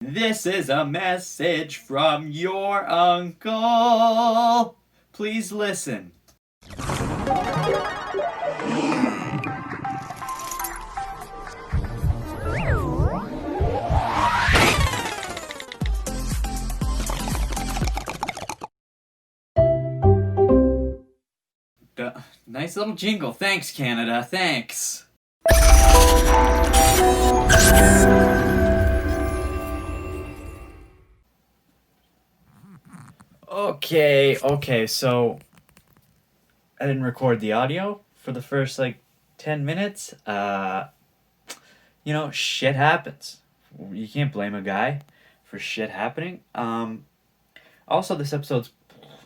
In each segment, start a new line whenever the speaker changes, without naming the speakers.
This is a message from your uncle. Please listen. Nice little jingle. Thanks, Canada. Thanks. Okay, so I didn't record the audio for the first 10 minutes. Shit happens. You can't blame a guy for shit happening. Also, this episode's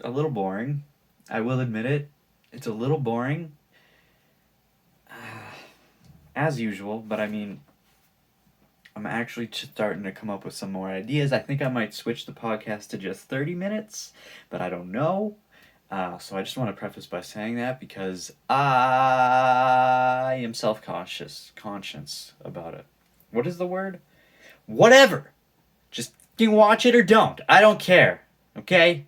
a little boring. I will admit it. It's a little boring. As usual, but I mean, I'm actually starting to come up with some more ideas. I think I might switch the podcast to just 30 minutes, but I don't know. So I just want to preface by saying that because I am conscious about it. What is the word? Whatever. Just fucking watch it or don't. I don't care. Okay?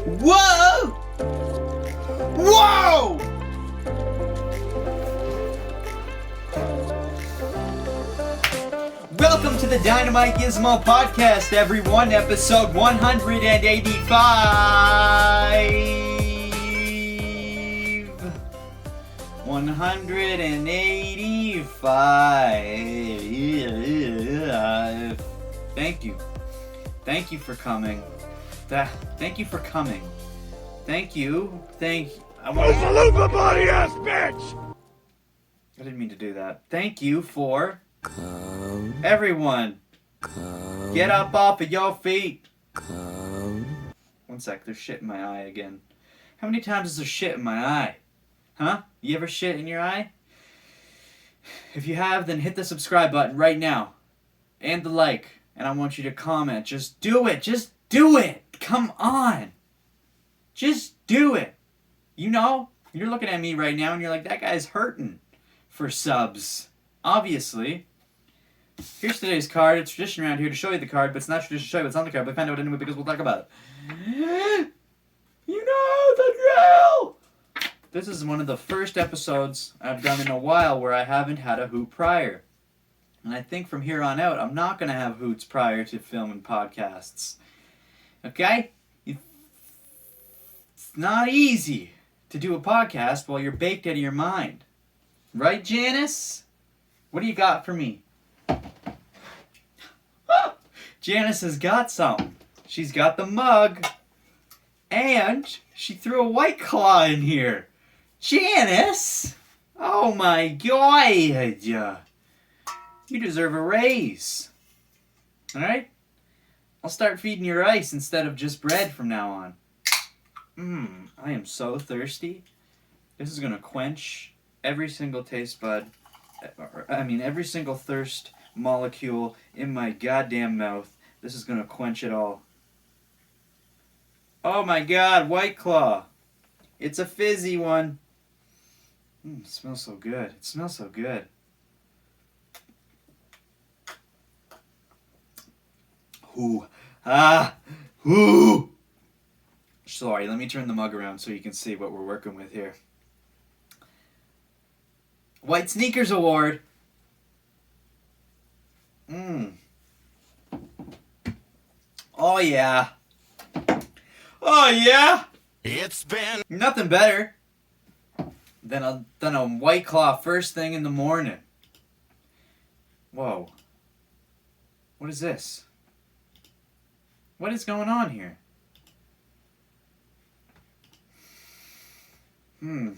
Whoa! Whoa! Welcome to the DynamiteGizmo podcast, everyone. Episode 185. 185. Thank you. Thank you for coming. Thank you for coming. Thank you. I want to salute my body ass bitch. I didn't mean to do that. Thank you for everyone. Get up off of your feet. 1 sec. There's shit in my eye again. How many times is there shit in my eye? Huh? You ever shit in your eye? If you have, then hit the subscribe button right now. And the like. And I want you to comment. Just do it. Just do it. Come on. Just do it. You know, you're looking at me right now and you're like, that guy's hurting for subs. Obviously. Here's today's card. It's tradition around here to show you the card, but it's not tradition to show you what's on the card. But find out anyway because we'll talk about it. You know the drill! This is one of the first episodes I've done in a while where I haven't had a hoot prior. And I think from here on out, I'm not going to have hoots prior to filming podcasts. Okay? It's not easy to do a podcast while you're baked out of your mind. Right, Janice? What do you got for me? Janice has got something. She's got the mug. And she threw a White Claw in here. Janice! Oh my God! You deserve a raise. Alright? I'll start feeding you rice instead of just bread from now on. I am so thirsty. This is going to quench every single taste bud. Every single thirst molecule in my goddamn mouth. This is going to quench it all. Oh my God, White Claw. It's a fizzy one. It smells so good. It smells so good. Ooh. Ooh. Sorry, let me turn the mug around so you can see what we're working with here. White Sneakers Award. Oh yeah. Oh yeah.
It's been
nothing better than a White Claw first thing in the morning. Whoa. What is this? What is going on here?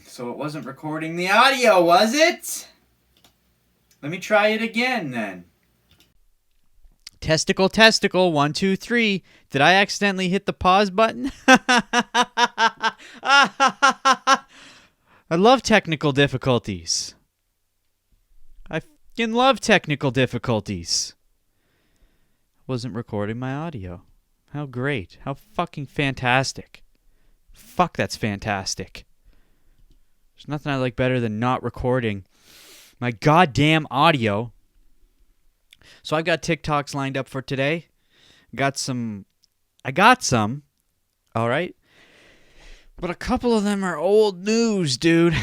So it wasn't recording the audio, was it? Let me try it again then. Testicle, 1, 2, 3. Did I accidentally hit the pause button? I love technical difficulties. I fucking love technical difficulties. Wasn't recording my audio. How great. How fucking fantastic. Fuck, that's fantastic. There's nothing I like better than not recording my goddamn audio So I've got TikToks lined up for today. I got some, all right? But a couple of them are old news, dude.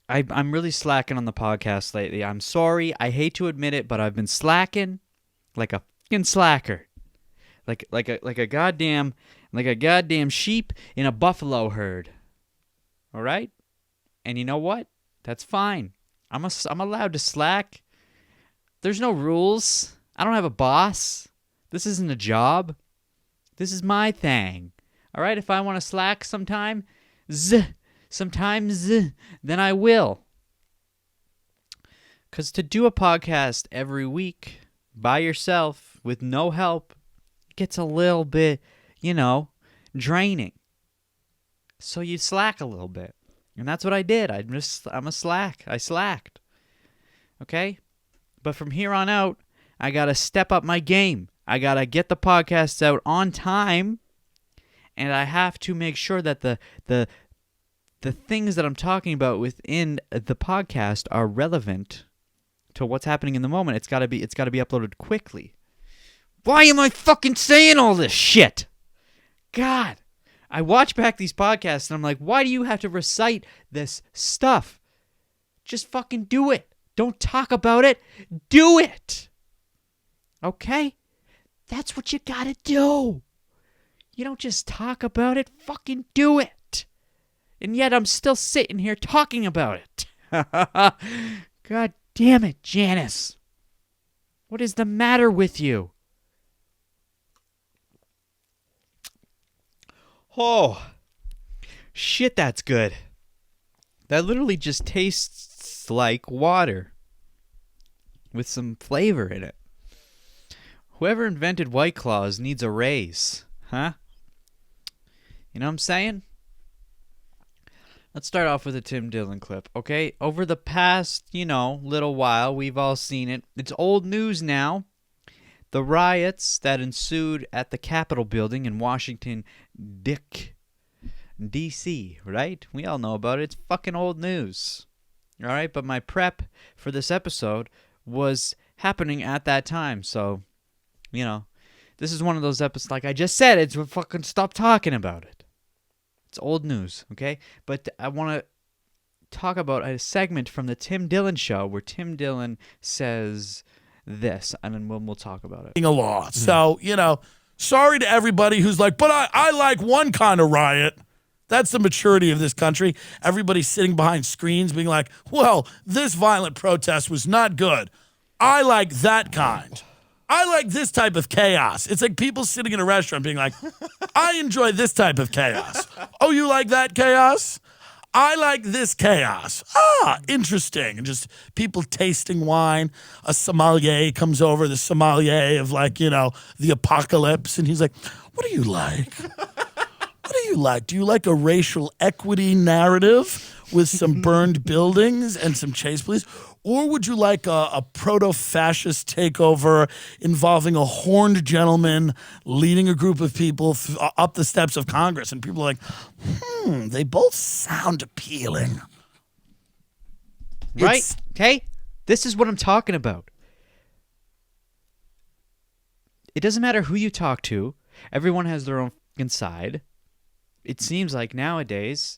I'm really slacking on the podcast lately. I'm sorry. I hate to admit it, but I've been slacking like a fucking slacker. Like a goddamn sheep in a buffalo herd. All right? And you know what? That's fine. I'm allowed to slack. There's no rules. I don't have a boss. This isn't a job. This is my thing. All right? If I want to slack sometimes, then I will. Because to do a podcast every week by yourself with no help gets a little bit, draining. So you slack a little bit. And that's what I did. I slacked. Okay? But from here on out, I got to step up my game. I got to get the podcasts out on time. And I have to make sure that the things that I'm talking about within the podcast are relevant to what's happening in the moment. It's got to be uploaded quickly. Why am I fucking saying all this shit? God. I watch back these podcasts and I'm like, why do you have to recite this stuff? Just fucking do it. Don't talk about it. Do it. Okay? That's what you gotta do. You don't just talk about it. Fucking do it. And yet I'm still sitting here talking about it. God damn it, Janice. What is the matter with you? Oh, shit, that's good. That literally just tastes like water with some flavor in it. Whoever invented White Claws needs a raise, huh? You know what I'm saying? Let's start off with a Tim Dillon clip, okay? Over the past, little while, we've all seen it. It's old news now. The riots that ensued at the Capitol building in Washington, D.C., right? We all know about it. It's fucking old news. All right? But my prep for this episode was happening at that time. So, this is one of those episodes, like I just said, it's fucking stop talking about it. It's old news, okay? But I want to talk about a segment from the Tim Dillon show where Tim Dillon says this, and then we'll talk about it.
A law. So, sorry to everybody who's like, but I like one kind of riot. That's the maturity of this country. Everybody's sitting behind screens being like, well, this violent protest was not good. I like that kind. I like this type of chaos. It's like people sitting in a restaurant being like, I enjoy this type of chaos. Oh, you like that chaos? I like this chaos. Ah, interesting. And just people tasting wine. A sommelier comes over, the sommelier of the apocalypse. And he's like, what do you like? What do you like? Do you like a racial equity narrative with some burned buildings and some chase police? Or would you like a proto-fascist takeover involving a horned gentleman leading a group of people up the steps of Congress? And people are like, they both sound appealing.
Right? Okay? This is what I'm talking about. It doesn't matter who you talk to. Everyone has their own fucking side. It seems like nowadays,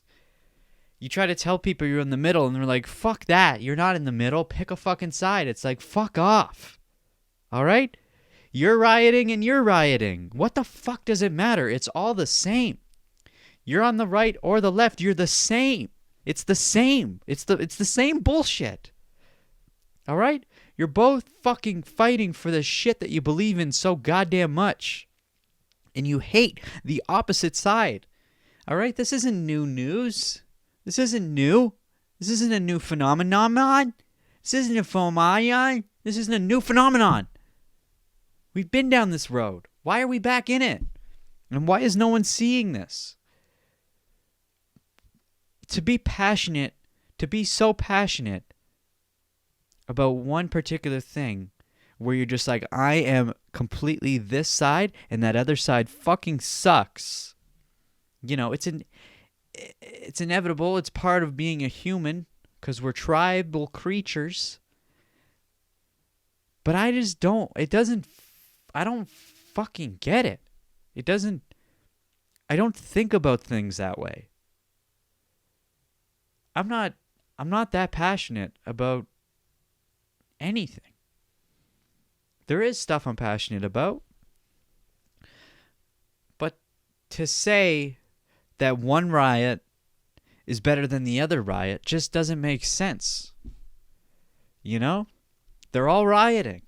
you try to tell people you're in the middle, and they're like, fuck that. You're not in the middle. Pick a fucking side. It's like, fuck off. All right? You're rioting and you're rioting. What the fuck does it matter? It's all the same. You're on the right or the left. You're the same. It's the same. It's the same bullshit. All right? You're both fucking fighting for the shit that you believe in so goddamn much. And you hate the opposite side. All right? This isn't new news. This isn't new. This isn't a new phenomenon. This isn't a phenomenon. This isn't a new phenomenon. We've been down this road. Why are we back in it? And why is no one seeing this? To be passionate, to be so passionate about one particular thing where you're just like, I am completely this side and that other side fucking sucks. It's inevitable. It's part of being a human because we're tribal creatures.
But I just don't. I don't fucking get it. I don't think about things that way. I'm not that passionate about anything. There is stuff I'm passionate about. But to say that one riot is better than the other riot just doesn't make sense. You know? They're all rioting.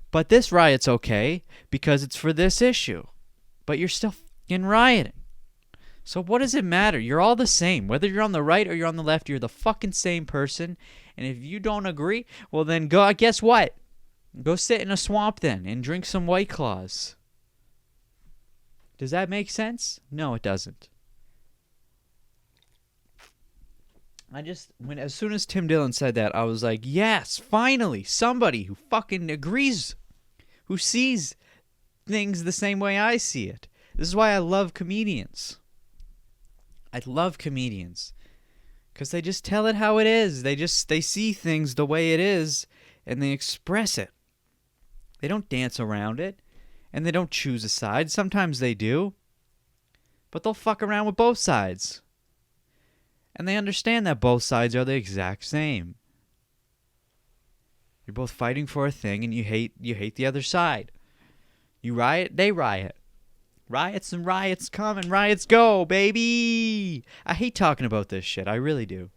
But this riot's okay because it's for this issue. But you're still fucking rioting. So what does it matter? You're all the same. Whether you're on the right or you're on the left, you're the fucking same person. And if you don't agree, well then guess what? Go sit in a swamp then and drink some White Claws. Does that make sense? No, it doesn't. As soon as Tim Dillon said that, I was like, yes, finally, somebody who fucking agrees, who sees things the same way I see it. This is why I love comedians. I love comedians. Because they just tell it how it is. They see things the way it is, and they express it. They don't dance around it, and they don't choose a side. Sometimes they do. But they'll fuck around with both sides. And they understand that both sides are the exact same. You're both fighting for a thing, and you hate the other side. You riot, they riot. Riots and riots come and riots go, baby. I hate talking about this shit. I really do.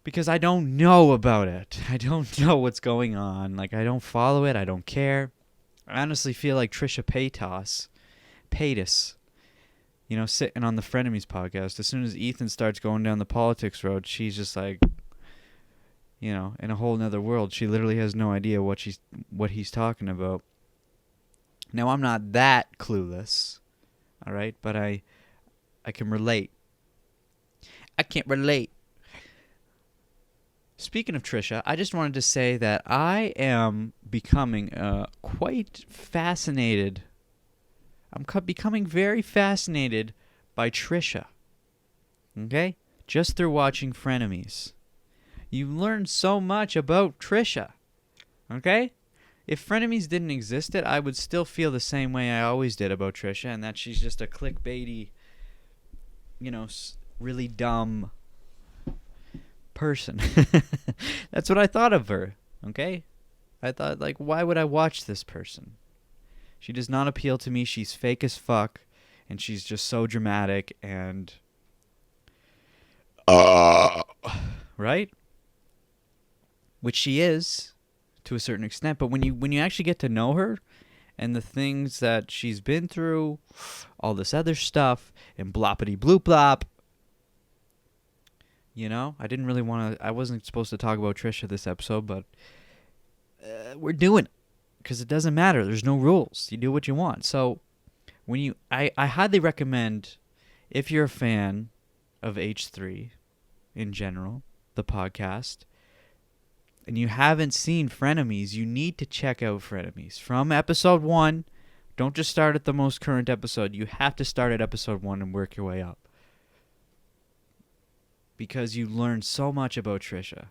Because I don't know about it. I don't know what's going on. Like, I don't follow it. I don't care. I honestly feel like Trisha Paytas, you know, sitting on the Frenemies podcast. As soon as Ethan starts going down the politics road, she's just like, you know, in a whole nother world. She literally has no idea what he's talking about. Now, I'm not that clueless, all right? But I can relate. I can't relate. Speaking of Trisha, I just wanted to say that I am becoming quite fascinated. I'm becoming very fascinated by Trisha, okay? Just through watching Frenemies. You learn so much about Trisha, okay? If Frenemies didn't exist, I would still feel the same way I always did about Trisha, and that she's just a clickbaity, you know, really dumb person. That's what I thought of her, okay? I thought, like, why would I watch this person? She does not appeal to me. She's fake as fuck, and she's just so dramatic and... right? Which she is, to a certain extent, but when you actually get to know her and the things that she's been through, all this other stuff, and bloppity bloop blop, you know, I wasn't supposed to talk about Trisha this episode, but we're doing it because it doesn't matter. There's no rules. You do what you want. So I highly recommend, if you're a fan of H3 in general, the podcast, and you haven't seen Frenemies, you need to check out Frenemies. From episode 1, don't just start at the most current episode. You have to start at episode 1 and work your way up. Because you learn so much about Trisha.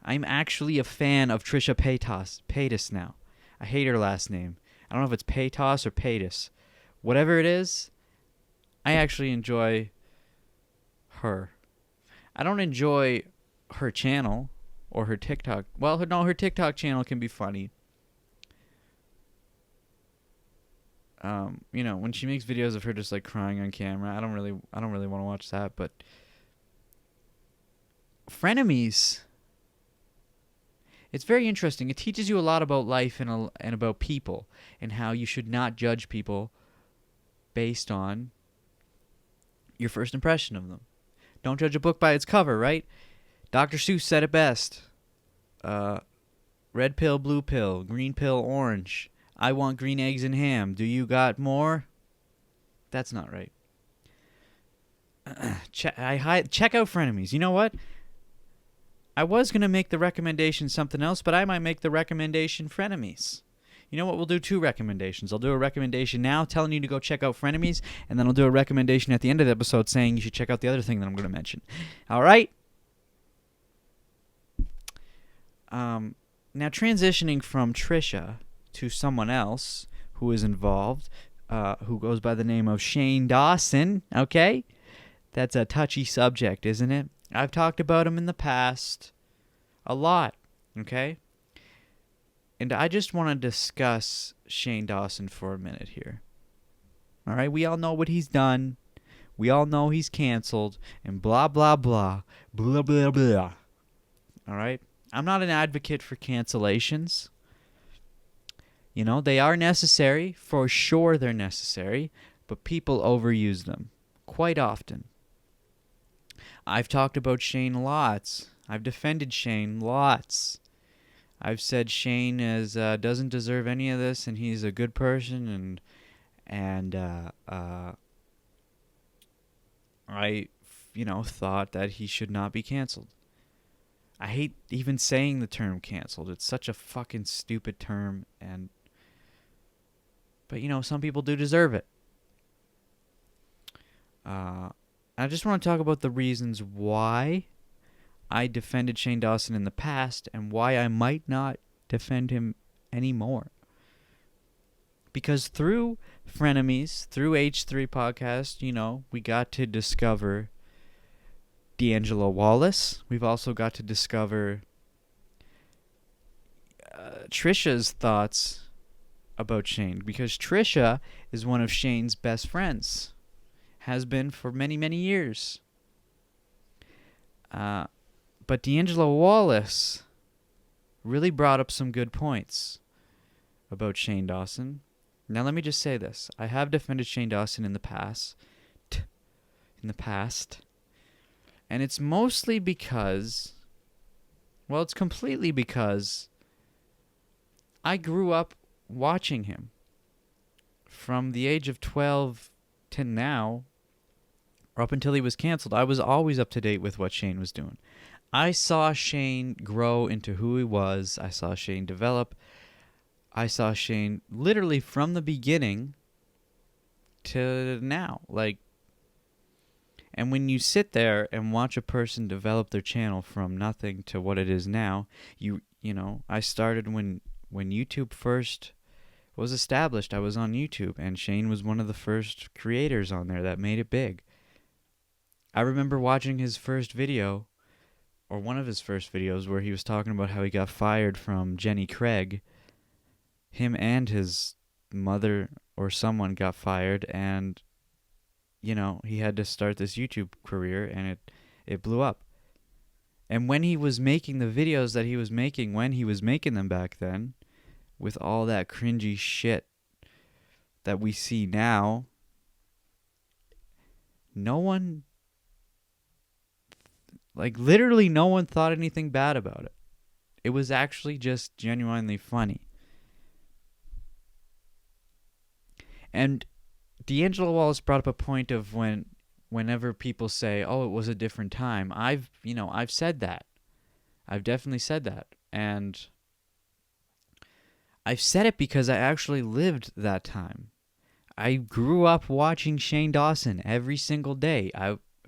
I'm actually a fan of Trisha Paytas now. I hate her last name. I don't know if it's Paytas or Paytas. Whatever it is, I actually enjoy her. I don't enjoy her channel. Or her TikTok. Well, her TikTok channel can be funny. You know, when she makes videos of her just like crying on camera, I don't really want to watch that. But Frenemies, it's very interesting. It teaches you a lot about life and about people and how you should not judge people based on your first impression of them. Don't judge a book by its cover, right? Dr. Seuss said it best. Red pill, blue pill, green pill, orange. I want green eggs and ham. Do you got more? That's not right. Check out Frenemies. You know what? I was going to make the recommendation something else, but I might make the recommendation Frenemies. You know what? We'll do 2 recommendations. I'll do a recommendation now telling you to go check out Frenemies, and then I'll do a recommendation at the end of the episode saying you should check out the other thing that I'm going to mention. All right? Now, transitioning from Trisha to someone else who is involved, who goes by the name of Shane Dawson, okay? That's a touchy subject, isn't it? I've talked about him in the past a lot, okay? And I just want to discuss Shane Dawson for a minute here. All right? We all know what he's done. We all know he's canceled and blah, blah, blah, blah, blah, blah. All right? I'm not an advocate for cancellations. You know, they are necessary. For sure they're necessary. But people overuse them quite often. I've talked about Shane lots. I've defended Shane lots. I've said Shane doesn't deserve any of this, and he's a good person, and I, thought that he should not be canceled. I hate even saying the term canceled. It's such a fucking stupid term, but some people do deserve it. I just want to talk about the reasons why I defended Shane Dawson in the past and why I might not defend him anymore. Because through Frenemies, through H3 Podcast, we got to discover D'Angelo Wallace. We've also got to discover Trisha's thoughts about Shane. Because Trisha is one of Shane's best friends. Has been for many, many years. But D'Angelo Wallace really brought up some good points about Shane Dawson. Now, let me just say this. I have defended Shane Dawson in the past. And it's mostly because, it's completely because I grew up watching him. From the age of 12 to now, or up until he was canceled, I was always up to date with what Shane was doing. I saw Shane grow into who he was. I saw Shane develop. I saw Shane literally from the beginning to now. And when you sit there and watch a person develop their channel from nothing to what it is now, I started when YouTube first was established. I was on YouTube, and Shane was one of the first creators on there that made it big. I remember watching his first video, or one of his first videos, where he was talking about how he got fired from Jenny Craig. Him and his mother or someone got fired, and, he had to start this YouTube career, and it blew up. And when he was making the videos that he was making, when he was making them back then, with all that cringy shit that we see now, no one, literally no one thought anything bad about it. It was actually just genuinely funny. And D'Angelo Wallace brought up a point of whenever people say, "Oh, it was a different time." I've said that. I've definitely said that. And I've said it because I actually lived that time. I grew up watching Shane Dawson every single day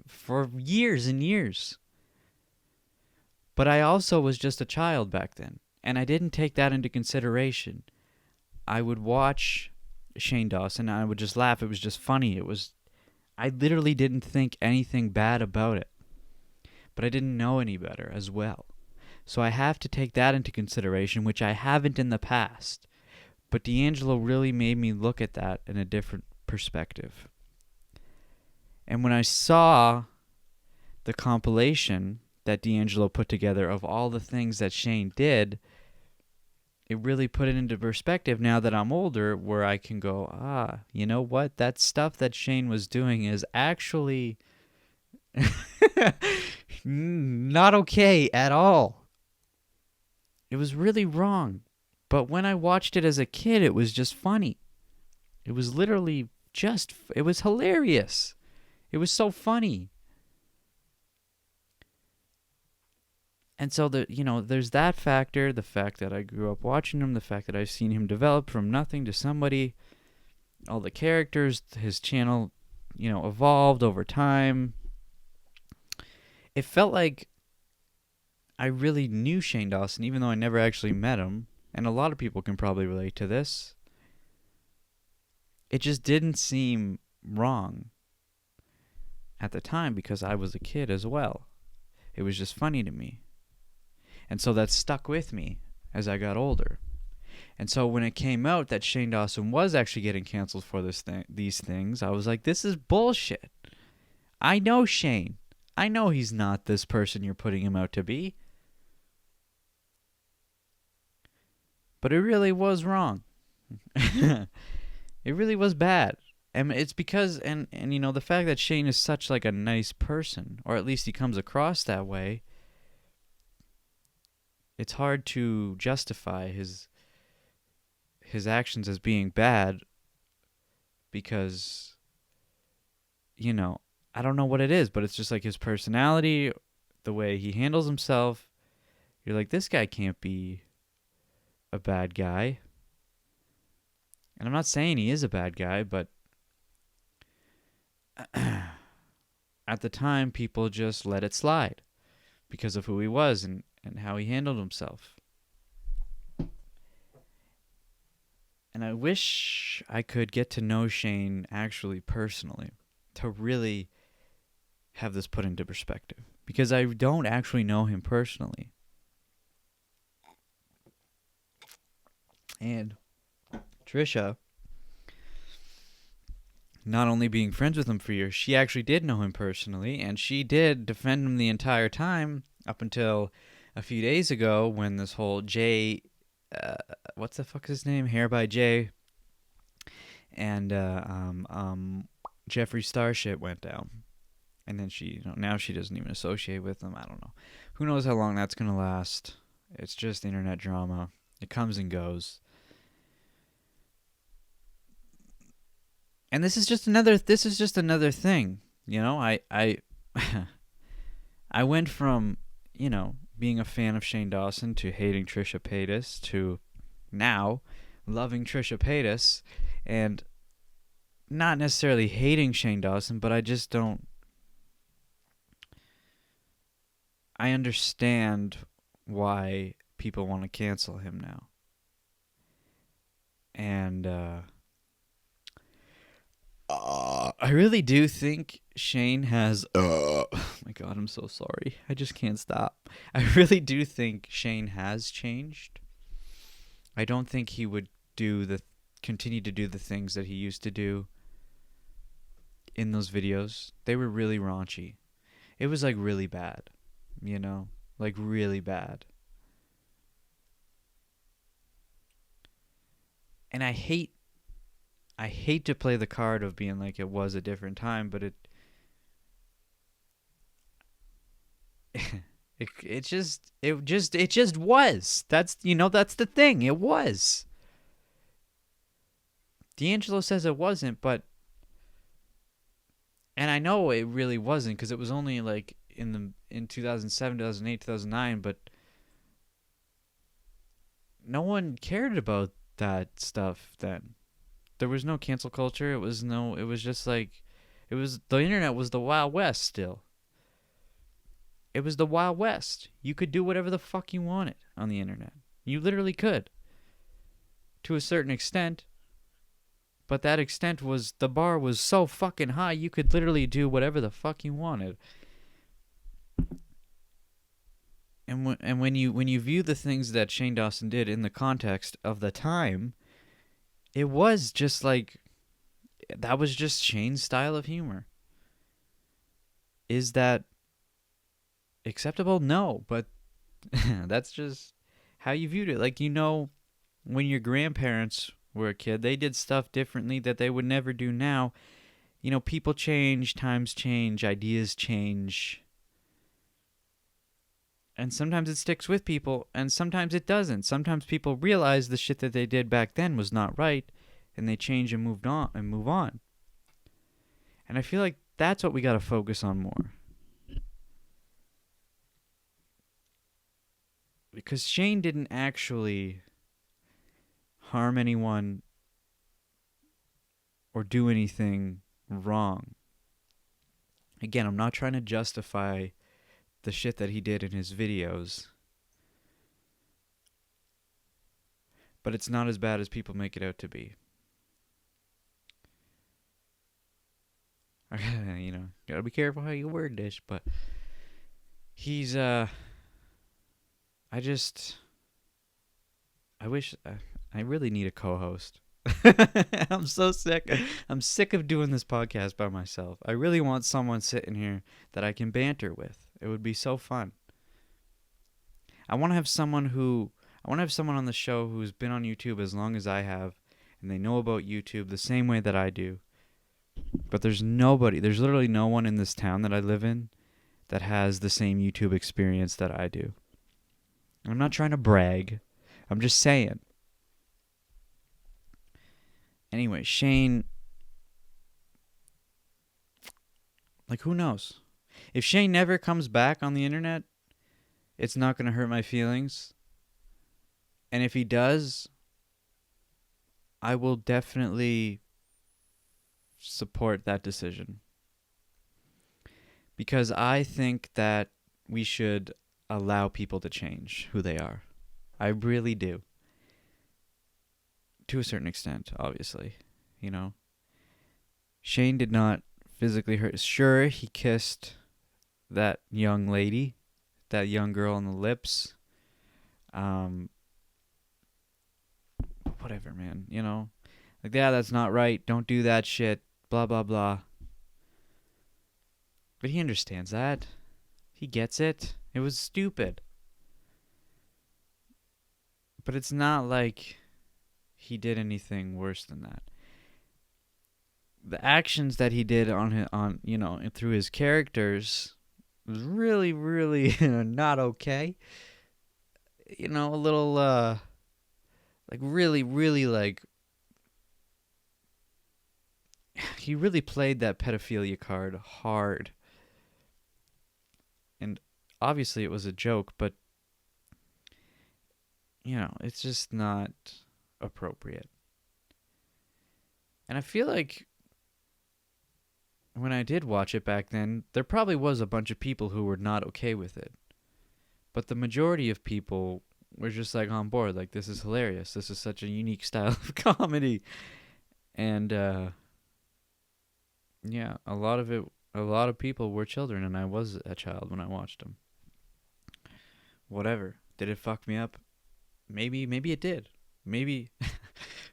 for years and years. But I also was just a child back then, and I didn't take that into consideration. I would watch Shane Dawson, and I would just laugh. It was just funny. I literally didn't think anything bad about it. But I didn't know any better as well. So I have to take that into consideration, which I haven't in the past. But D'Angelo really made me look at that in a different perspective. And when I saw the compilation that D'Angelo put together of all the things that Shane did, it really put it into perspective now that I'm older, where I can go, you know what? That stuff that Shane was doing is actually not okay at all. It was really wrong. But when I watched it as a kid, it was just funny. It was literally it was hilarious. It was so funny. And so there's that factor, the fact that I grew up watching him, the fact that I've seen him develop from nothing to somebody, all the characters, his channel, evolved over time. It felt like I really knew Shane Dawson, even though I never actually met him. And a lot of people can probably relate to this. It just didn't seem wrong at the time because I was a kid as well. It was just funny to me. And so that stuck with me as I got older. And so when it came out that Shane Dawson was actually getting canceled for these things, I was like, this is bullshit. I know Shane. I know he's not this person you're putting him out to be. But it really was wrong. It really was bad. And it's because, and you know, the fact that Shane is such like a nice person, or at least he comes across that way, it's hard to justify his actions as being bad because, you know, I don't know what it is, but it's just like his personality, the way he handles himself. You're like, this guy can't be a bad guy. And I'm not saying he is a bad guy, but at the time, people just let it slide because of who he was and how he handled himself. And I wish I could get to know Shane actually personally to really have this put into perspective, because I don't actually know him personally. And Trisha, not only being friends with him for years, she actually did know him personally, and she did defend him the entire time up until a few days ago when this whole Jay, what's the fuck is his name? Hair by Jay and Jeffree Star shit went down. And then she, now she doesn't even associate with him. I don't know. Who knows how long that's going to last? It's just internet drama. It comes and goes. And this is just another thing, you know. I I went from, you know, being a fan of Shane Dawson to hating Trisha Paytas to now loving Trisha Paytas, and not necessarily hating Shane Dawson, but I just don't. I understand why people want to cancel him now. And I really do think Shane has... oh my God, I'm so sorry. I just can't stop. I really do think Shane has changed. I don't think he would continue to do the things that he used to do in those videos. They were really raunchy. It was like really bad, you know, like really bad. And I hate to play the card of being like it was a different time, but it just was. That's, you know, that's the thing. It was. D'Angelo says it wasn't, but, and I know it really wasn't because it was only like in 2007, 2008, 2009, but no one cared about that stuff then. There was no cancel culture. It was just like, the internet was the Wild West still. It was the Wild West. You could do whatever the fuck you wanted on the internet. You literally could. To a certain extent. But that extent was, the bar was so fucking high, you could literally do whatever the fuck you wanted. And when you view the things that Shane Dawson did in the context of the time, it was just like, that was just Shane's style of humor. Is that acceptable? No, but that's just how you viewed it. Like, you know, when your grandparents were a kid, they did stuff differently that they would never do now. You know, people change, times change, ideas change. And sometimes it sticks with people, and sometimes it doesn't. Sometimes people realize the shit that they did back then was not right, and they change and move on. And I feel like that's what we got to focus on more. Because Shane didn't actually harm anyone or do anything wrong. Again, I'm not trying to justify the shit that he did in his videos but it's not as bad as people make it out to be. You know, gotta be careful how you word this, but he's, I wish, I really need a co-host. I'm so sick. I'm sick of doing this podcast by myself. I really want someone sitting here that I can banter with. It would be so fun. I want to have someone on the show who's been on YouTube as long as I have, and they know about YouTube the same way that I do. But there's literally no one in this town that I live in that has the same YouTube experience that I do. I'm not trying to brag. I'm just saying. Anyway, Shane, like, who knows? If Shane never comes back on the internet, it's not going to hurt my feelings. And if he does, I will definitely support that decision. Because I think that we should allow people to change who they are. I really do. To a certain extent, obviously. You know? Shane did not physically hurt. Sure, he kissed that young lady, that young girl on the lips. Whatever, man. You know? Like, yeah, that's not right. Don't do that shit. Blah, blah, blah. But he understands that. He gets it. It was stupid. But it's not like he did anything worse than that. The actions that he did through his characters was really, really not okay. You know, a little, really, he really played that pedophilia card hard. And obviously it was a joke, but, you know, it's just not appropriate. And I feel like when I did watch it back then, there probably was a bunch of people who were not okay with it. But the majority of people were just like on board, like, this is hilarious. This is such a unique style of comedy. And yeah, a lot of people were children, and I was a child when I watched them. Whatever. Did it fuck me up? Maybe it did. Maybe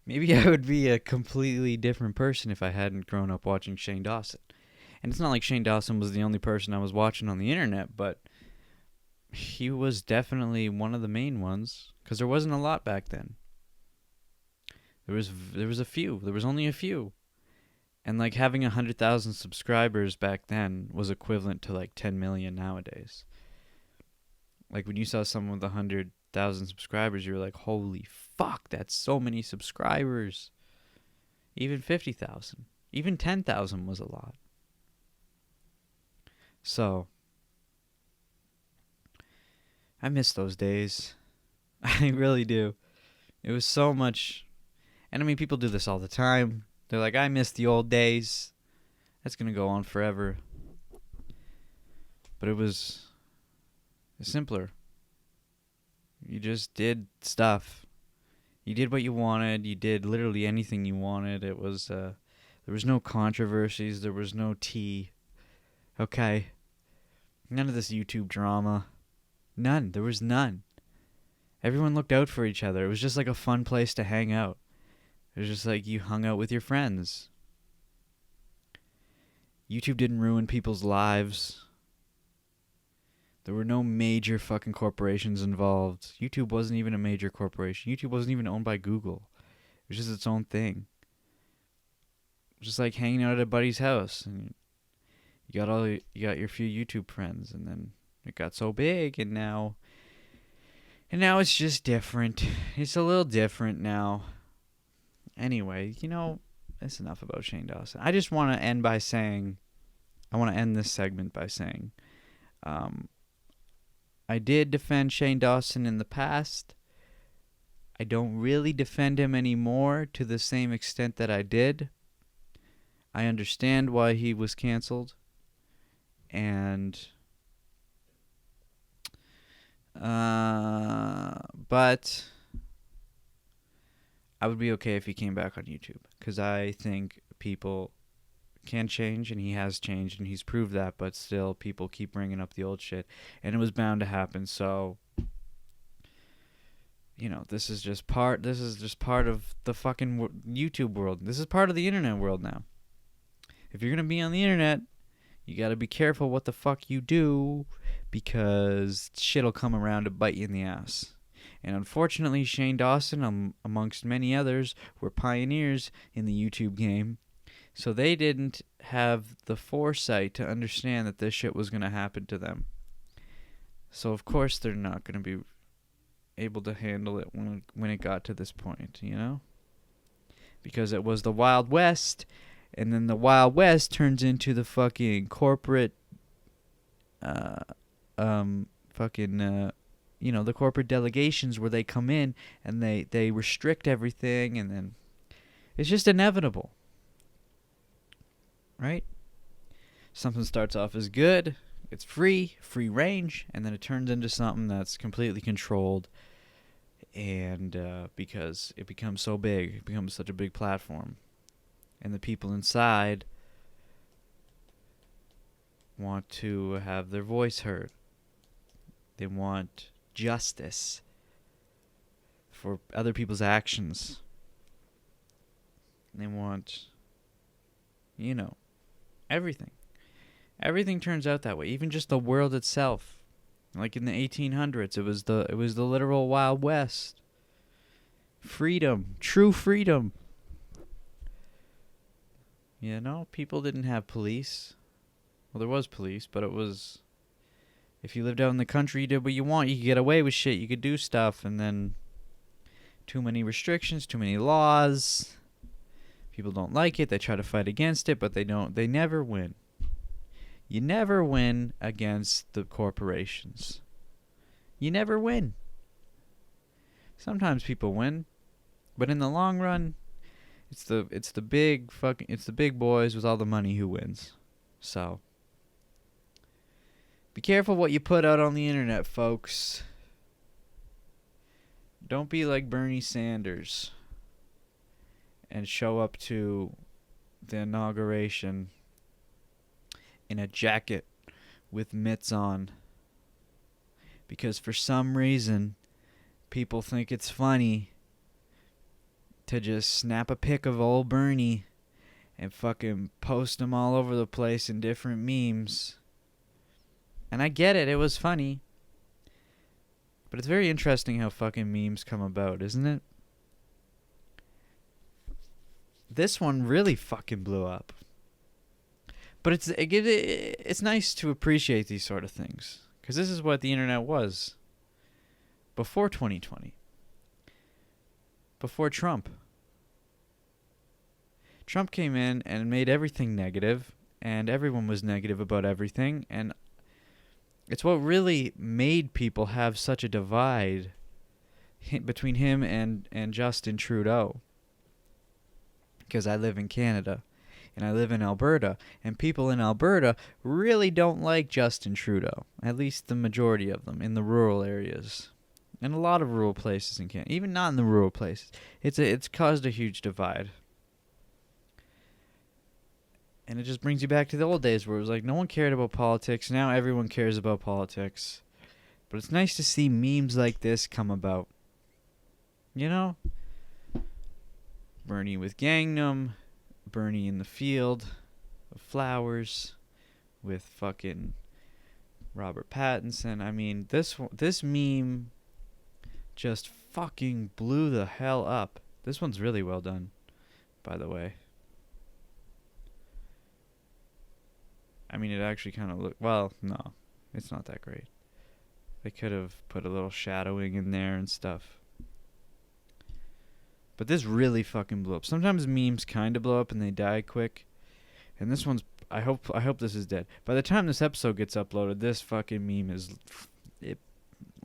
I would be a completely different person if I hadn't grown up watching Shane Dawson. And it's not like Shane Dawson was the only person I was watching on the internet, but he was definitely one of the main ones, because there wasn't a lot back then. There was a few. There was only a few. And like having 100,000 subscribers back then was equivalent to like 10 million nowadays. Like when you saw someone with 100,000 subscribers, you were like, holy fuck, that's so many subscribers. Even 50,000, even 10,000 was a lot. So I miss those days. I really do. It was so much. And I mean, people do this all the time. They're like, I miss the old days. That's going to go on forever. But it was simpler. You just did stuff. You did what you wanted. You did literally anything you wanted. It was, there was no controversies. There was no tea. Okay. None of this YouTube drama. None. There was none. Everyone looked out for each other. It was just like a fun place to hang out. It was just like you hung out with your friends. YouTube didn't ruin people's lives. There were no major fucking corporations involved. YouTube wasn't even a major corporation. YouTube wasn't even owned by Google. It was just its own thing. It was just like hanging out at a buddy's house, and you got your few YouTube friends, and then it got so big, and now it's just different. It's a little different now. Anyway, that's enough about Shane Dawson. I just want to end this segment by saying, I did defend Shane Dawson in the past. I don't really defend him anymore to the same extent that I did. I understand why he was canceled. And but I would be okay if he came back on YouTube, because I think people can change, and he has changed, and he's proved that, but still people keep bringing up the old shit, and it was bound to happen. So, you know, this is just part of the fucking YouTube world. This is part of the internet world now. If you're going to be on the internet, you got to be careful what the fuck you do, because shit'll come around to bite you in the ass. And unfortunately, Shane Dawson, amongst many others, were pioneers in the YouTube game. So they didn't have the foresight to understand that this shit was going to happen to them. So of course they're not going to be able to handle it when it got to this point, you know? Because it was the Wild West, and then the Wild West turns into the fucking corporate, you know, the corporate delegations where they come in and they restrict everything, and then it's just inevitable. Right? Something starts off as good, it's free range, and then it turns into something that's completely controlled, and because it becomes so big, it becomes such a big platform, and the people inside want to have their voice heard. They want justice for other people's actions. They want, you know, everything. Everything turns out that way. Even just the world itself. Like in the 1800s, it was the literal Wild West. Freedom, true freedom. You know, people didn't have police. Well, there was police, but it was, if you lived out in the country, you did what you want. You could get away with shit. You could do stuff, and then too many restrictions, too many laws. People don't like it. They try to fight against it, but they don't. They never win. You never win against the corporations. You never win. Sometimes people win, but in the long run, it's the big boys with all the money who wins. So be careful what you put out on the internet, folks. Don't be like Bernie Sanders and show up to the inauguration in a jacket with mitts on, because for some reason people think it's funny to just snap a pic of old Bernie and fucking post them all over the place in different memes. And I get it, it was funny, but it's very interesting how fucking memes come about, isn't it? This one really fucking blew up. But it's nice to appreciate these sort of things, because this is what the internet was before 2020, before Trump. Trump came in and made everything negative, and everyone was negative about everything, and it's what really made people have such a divide between him and Justin Trudeau. Because I live in Canada, and I live in Alberta, and people in Alberta really don't like Justin Trudeau, at least the majority of them, in the rural areas, and a lot of rural places in Canada, even not in the rural places. It's caused a huge divide. And it just brings you back to the old days where it was like no one cared about politics. Now everyone cares about politics. But it's nice to see memes like this come about. You know? Bernie with Gangnam, Bernie in the field of flowers with fucking Robert Pattinson. I mean, this meme just fucking blew the hell up. This one's really well done, by the way. I mean, it actually kind of looked... Well, no. It's not that great. They could have put a little shadowing in there and stuff. But this really fucking blew up. Sometimes memes kind of blow up and they die quick. And this one's... I hope this is dead. By the time this episode gets uploaded, this fucking meme is...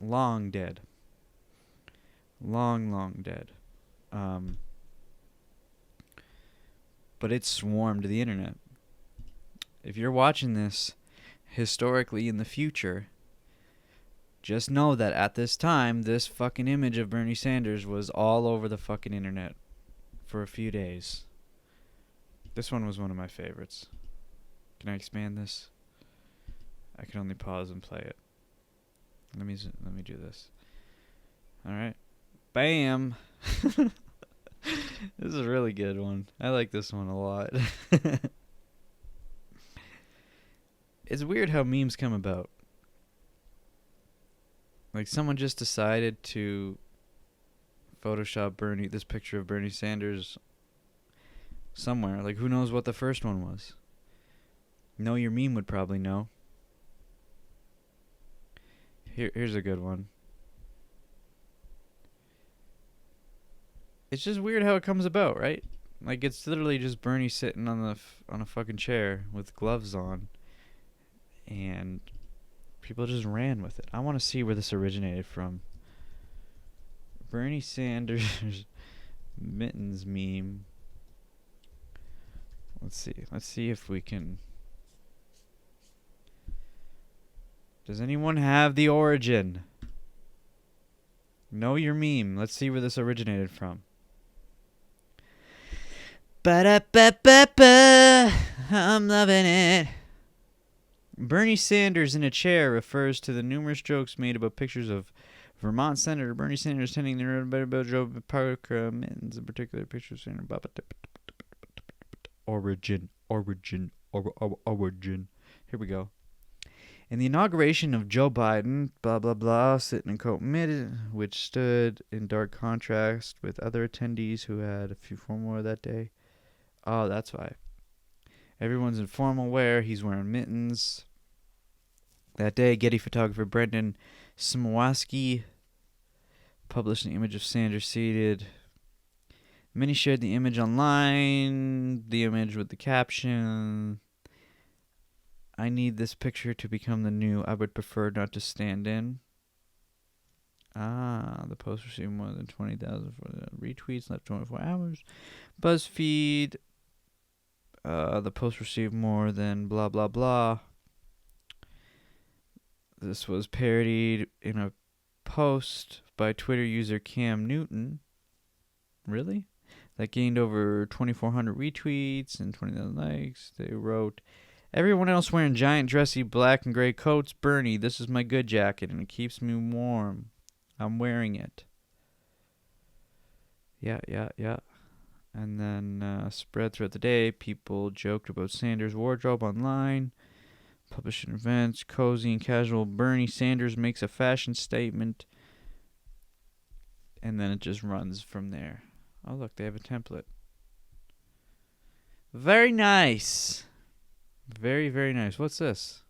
long dead. Long dead. But it swarmed the internet. If you're watching this historically in the future, just know that at this time, this fucking image of Bernie Sanders was all over the fucking internet. for a few days. This one was one of my favorites. Can I expand this? I can only pause and play it. Let me do this. All right. Bam. This is a really good one. I like this one a lot. It's weird how memes come about. Like someone just decided to Photoshop this picture of Bernie Sanders somewhere. Like who knows what the first one was? Know Your Meme would probably know. Here's a good one. It's just weird how it comes about, right? Like it's literally just Bernie sitting on a fucking chair with gloves on, and people just ran with it. I want to see where this originated from. Bernie Sanders mittens meme. Let's see if we can. Does anyone have the origin? Know Your Meme. Let's see where this originated from. Ba-da-ba-ba-ba. I'm loving it. Bernie Sanders in a chair refers to the numerous jokes made about pictures of Vermont Senator Bernie Sanders attending the Joe Park mittens, in particular pictures of origin. Here we go. In the inauguration of Joe Biden, blah, blah, blah, sitting in coat mid, which stood in dark contrast with other attendees who had a few formal wear that day. Oh, that's why. Everyone's in formal wear. He's wearing mittens. That day, Getty photographer Brendan Smowaski published an image of Sanders seated. Many shared the image online, the image with the caption, I need this picture to become the new I would prefer not to stand in. The post received more than 20,000 retweets, left 24 hours. BuzzFeed, the post received more than blah, blah, blah. This was parodied in a post by Twitter user Cam Newton. Really? That gained over 2,400 retweets and 20,000 likes. They wrote, everyone else wearing giant dressy black and gray coats. Bernie, this is my good jacket and it keeps me warm. I'm wearing it. Yeah. And then spread throughout the day. People joked about Sanders' wardrobe online. Publishing events. Cozy and casual. Bernie Sanders makes a fashion statement. And then it just runs from there. Oh, look, they have a template. Very nice. Very, very nice. What's this?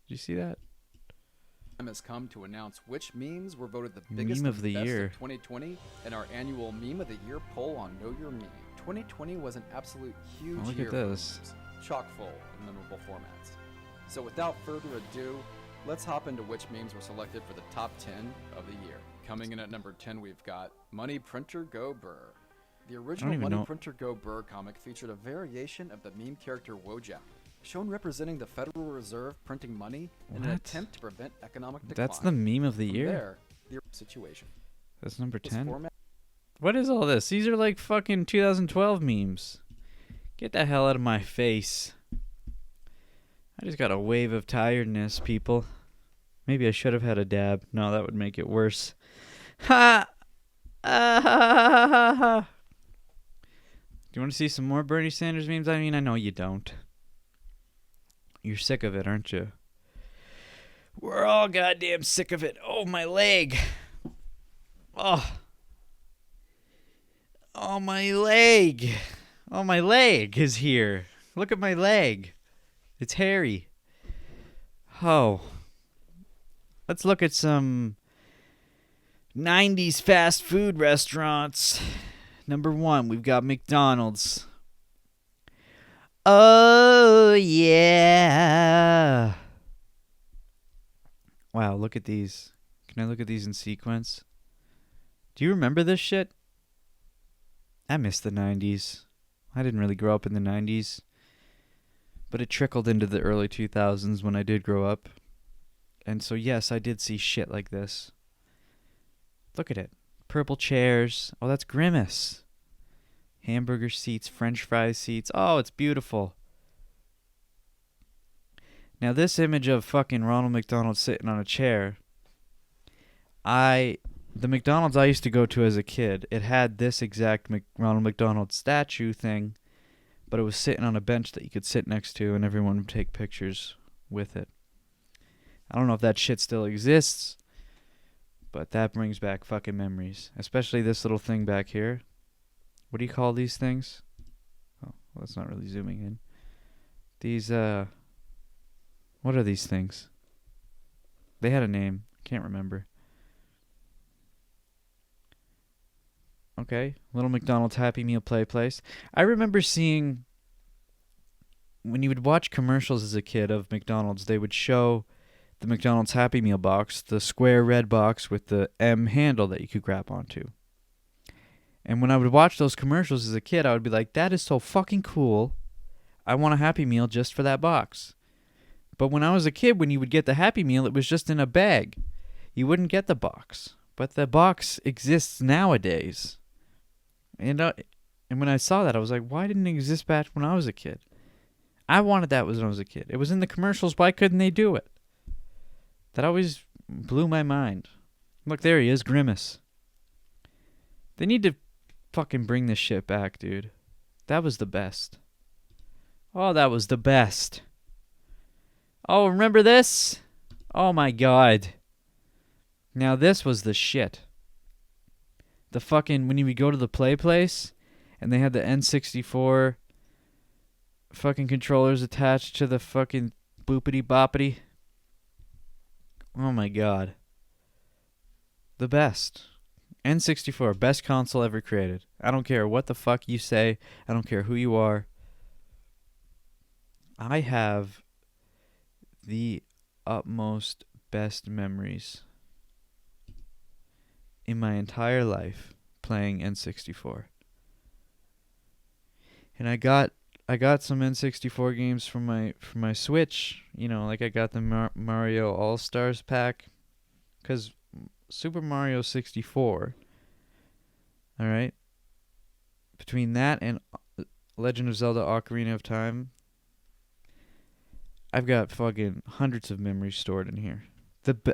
Did you see that?
Time has come to announce which memes were voted the biggest
Meme of the
and best
year.
of 2020 in our annual Meme of the Year poll on Know Your Meme. 2020 was an absolute huge
Oh, look
year
at
for
this.
memes, chock full of memorable formats. So without further ado, let's hop into which memes were selected for the top 10 of the year. Coming in at number 10, we've got Money Printer Go Burr. The original
even
Money
know.
Printer Go Burr comic featured a variation of the meme character Wojak, shown representing the Federal Reserve printing money in an
What?
attempt to prevent economic decline.
That's the meme of the
From
year?
there, the situation.
That's number
This
10?
format
What is all this? These are like fucking 2012 memes. Get the hell out of my face. I just got a wave of tiredness, people. Maybe I should have had a dab. No, that would make it worse. Ha! Ah! Do you want to see some more Bernie Sanders memes? I mean, I know you don't. You're sick of it, aren't you? We're all goddamn sick of it. Oh, my leg. Oh. Oh, my leg. Oh, my leg is here. Look at my leg. It's hairy. Oh. Let's look at some 90s fast food restaurants. Number 1, we've got McDonald's. Oh, yeah. Wow, look at these. Can I look at these in sequence? Do you remember this shit? I miss the 90s. I didn't really grow up in the 90s. But it trickled into the early 2000s when I did grow up. And so, yes, I did see shit like this. Look at it. Purple chairs. Oh, that's Grimace. Hamburger seats, French fries seats. Oh, it's beautiful. Now this image of fucking Ronald McDonald sitting on a chair, the McDonald's I used to go to as a kid, it had this exact Ronald McDonald statue thing, but it was sitting on a bench that you could sit next to and everyone would take pictures with it. I don't know if that shit still exists, but that brings back fucking memories. Especially this little thing back here. What do you call these things? Oh, well, that's not really zooming in. These, what are these things? They had a name. Can't remember. Okay, Little McDonald's Happy Meal Play Place. I remember seeing, when you would watch commercials as a kid of McDonald's, they would show the McDonald's Happy Meal box, the square red box with the M handle that you could grab onto. And when I would watch those commercials as a kid, I would be like, that is so fucking cool. I want a Happy Meal just for that box. But when I was a kid, when you would get the Happy Meal, it was just in a bag. You wouldn't get the box. But the box exists nowadays. And when I saw that, I was like, why didn't it exist back when I was a kid? I wanted that when I was a kid. It was in the commercials. Why couldn't they do it? That always blew my mind. Look, there he is, Grimace. They need to fucking bring this shit back, dude. That was the best. Oh, that was the best. Oh, remember this? Oh my god. Now this was the shit. The fucking, when you would go to the play place, and they had the N64 fucking controllers attached to the fucking boopity boppity. Oh my god. The best. N64, best console ever created. I don't care what the fuck you say. I don't care who you are. I have the utmost best memories in my entire life playing N64. And I got some N64 games from my Switch, you know, like I got the Mario All-Stars pack, cuz Super Mario 64, all right? Between that and Legend of Zelda Ocarina of Time, I've got fucking hundreds of memories stored in here.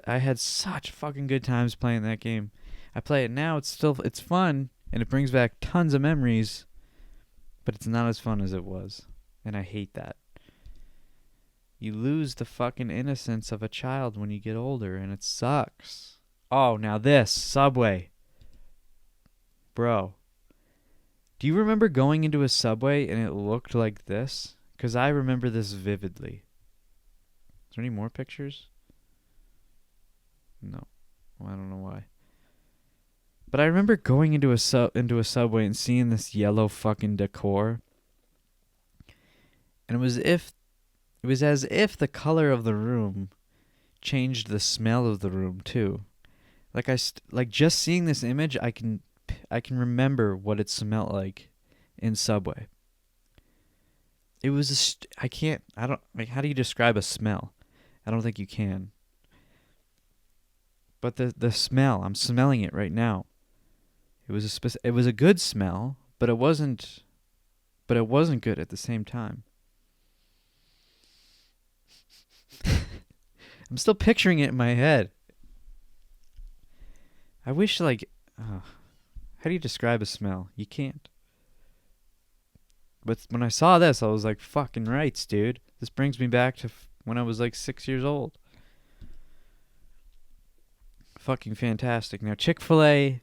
I had such fucking good times playing that game. I play it now, it's fun, and it brings back tons of memories, but it's not as fun as it was, and I hate that. You lose the fucking innocence of a child when you get older, and it sucks. Oh, now this, Subway. Bro. Do you remember going into a Subway and it looked like this? Because I remember this vividly. Is there any more pictures? No. Well, I don't know why. But I remember going into a Subway and seeing this yellow fucking decor. And it was as if the color of the room changed the smell of the room too. Like just seeing this image, I can remember what it smelled like in Subway. It was how do you describe a smell? I don't think you can. But the smell, I'm smelling it right now. It was a good smell, but it wasn't good at the same time. I'm still picturing it in my head. I wish, how do you describe a smell? You can't. But when I saw this, I was like, fucking rights, dude. This brings me back to when I was like 6 years old. Fucking fantastic. Now, Chick-fil-A,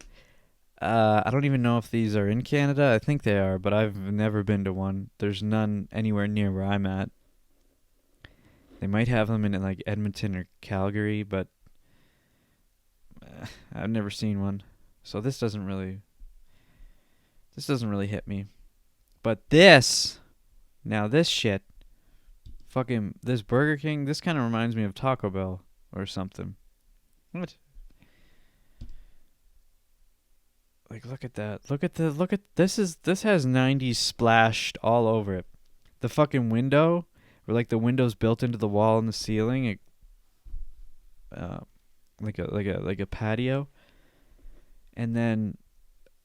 I don't even know if these are in Canada. I think they are, but I've never been to one. There's none anywhere near where I'm at. They might have them in like Edmonton or Calgary, but I've never seen one. So this doesn't really hit me. But this shit, fucking this Burger King, this kind of reminds me of Taco Bell or something. What? Like, look at that. Look at this has 90s splashed all over it. The fucking window, or like the windows built into the wall and the ceiling, like a patio. And then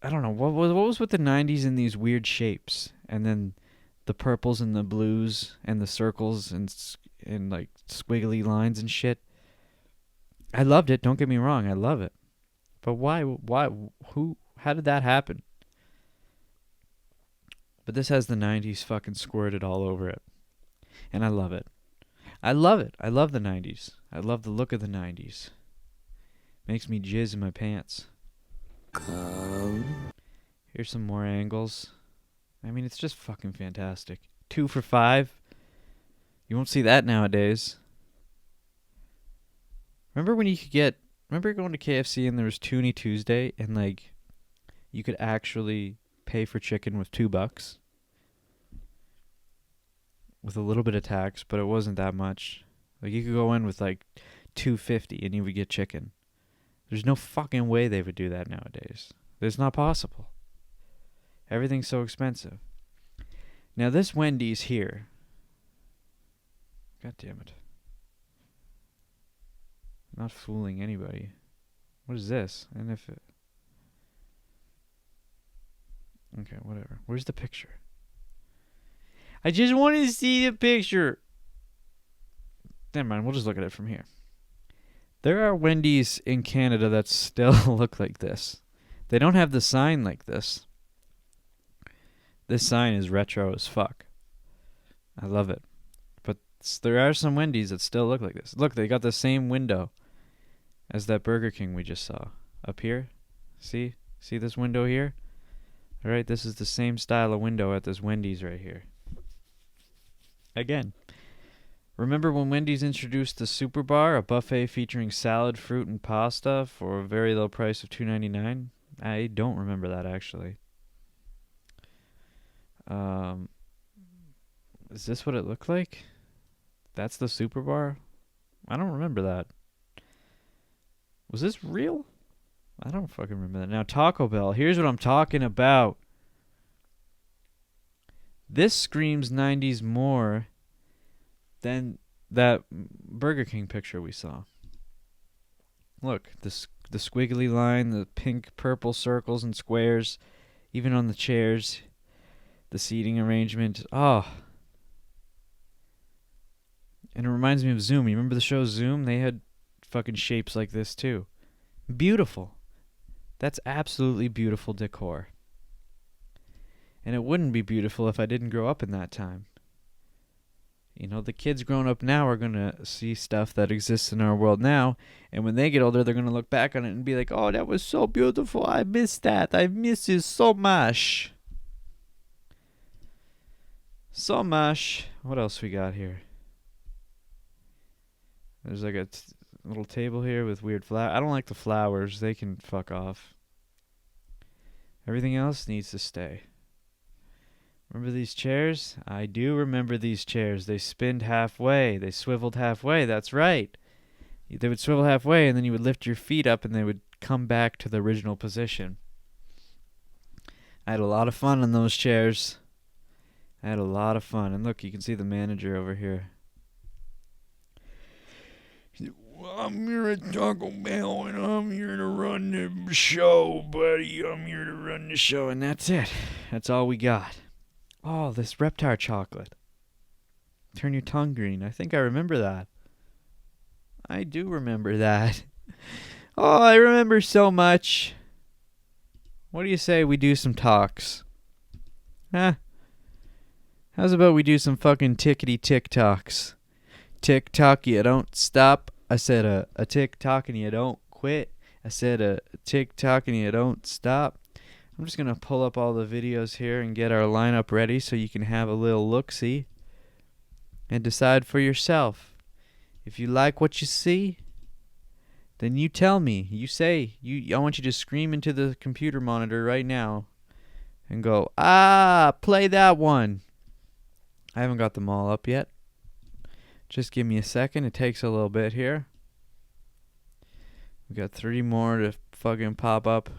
I don't know what was with the 90s and these weird shapes, and then the purples and the blues and the circles and like squiggly lines and shit. I loved it. Don't get me wrong. I love it. But why? How did that happen? But this has the 90s fucking squirted all over it. And I love it. I love it. I love the 90s. I love the look of the 90s. Makes me jizz in my pants. Here's some more angles. I mean, it's just fucking fantastic. 2 for $5. You won't see that nowadays. Remember when you could get... Remember going to KFC and there was Toonie Tuesday and, like, you could actually pay for chicken with $2? With a little bit of tax, but it wasn't that much. Like, you could go in with, like, $2.50 and you would get chicken. There's no fucking way they would do that nowadays. It's not possible. Everything's so expensive. Now, this Wendy's here. God damn it. I'm not fooling anybody. What is this? And if it... Okay, whatever. Where's the picture? I just want to see the picture. Never mind, we'll just look at it from here. There are Wendy's in Canada that still look like this. They don't have the sign like this. This sign is retro as fuck. I love it. But there are some Wendy's that still look like this. Look, they got the same window as that Burger King we just saw. Up here. See? See this window here? Alright, this is the same style of window at this Wendy's right here. Again. Remember when Wendy's introduced the Super Bar, a buffet featuring salad, fruit, and pasta for a very low price of $2.99? I don't remember that, actually. Is this what it looked like? That's the Super Bar? I don't remember that. Was this real? I don't fucking remember that. Now, Taco Bell. Here's what I'm talking about. This screams 90s more than that Burger King picture we saw. Look, the squiggly line, the pink, purple circles and squares, even on the chairs, the seating arrangement. Oh. And it reminds me of Zoom. You remember the show Zoom? They had fucking shapes like this too. Beautiful. That's absolutely beautiful decor. And it wouldn't be beautiful if I didn't grow up in that time. You know, the kids growing up now are going to see stuff that exists in our world now. And when they get older, they're going to look back on it and be like, oh, that was so beautiful. I miss that. I miss it so much. So much. What else we got here? There's like a little table here with weird flowers. I don't like the flowers. They can fuck off. Everything else needs to stay. Remember these chairs? I do remember these chairs. They spinned halfway. They swiveled halfway. That's right. They would swivel halfway, and then you would lift your feet up, and they would come back to the original position. I had a lot of fun on those chairs. I had a lot of fun. And look, you can see the manager over here. I'm here at Taco Bell, and I'm here to run the show, buddy. I'm here to run the show, and that's it. That's all we got. Oh, this Reptar chocolate. Turn your tongue green. I think I remember that. I do remember that. Oh, I remember so much. What do you say we do some talks? Huh? How's about we do some fucking tickety Tik Toks? Tick tock, you don't stop. I said a tick tock and you don't quit. I said a tick tock and you don't stop. I'm just going to pull up all the videos here and get our lineup ready so you can have a little look-see and decide for yourself. If you like what you see, then you tell me. You say, I want you to scream into the computer monitor right now and go, play that one. I haven't got them all up yet. Just give me a second. It takes a little bit here. We got 3 more to fucking pop up.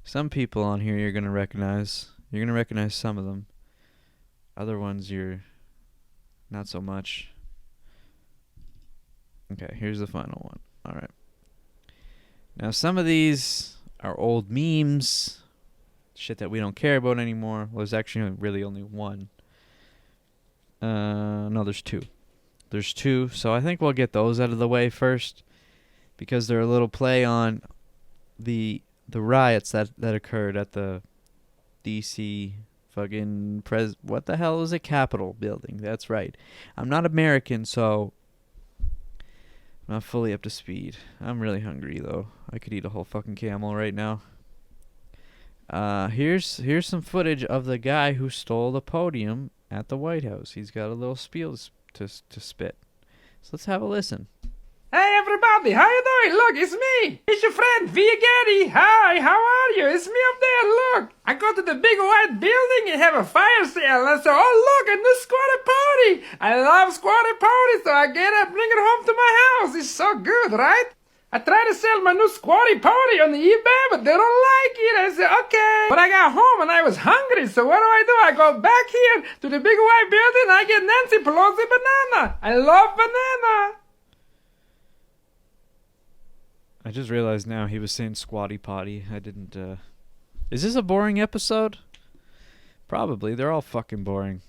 Some people on here you're going to recognize. You're going to recognize some of them. Other ones you're not so much. Okay, here's the final one. All right. Now some of these our old memes, shit that we don't care about anymore. Well, there's actually really only one. No, there's two. There's two, so I think we'll get those out of the way first, because they're a little play on the riots that occurred at the DC fucking what the hell is it? Capitol building. That's right. I'm not American, so I'm not fully up to speed. I'm really hungry though. I could eat a whole fucking camel right now. Here's some footage of the guy who stole the podium at the White House. He's got a little spiel to spit. So let's have a listen.
Hey everybody, how you doing? Look, it's me. It's your friend Via Getty. Hi, how are you? It's me up there, look. I go to the big white building and have a fire sale. And I say, oh look, a new squatty potty. I love squatty potty, so I get it, bring it home to my house. It's so good, right? I try to sell my new squatty potty on the eBay, but they don't like it. I said, okay. But I got home and I was hungry, so what do? I go back here to the big white building and I get Nancy Pelosi banana. I love banana.
I just realized now he was saying squatty potty. I didn't, Is this a boring episode? Probably. They're all fucking boring.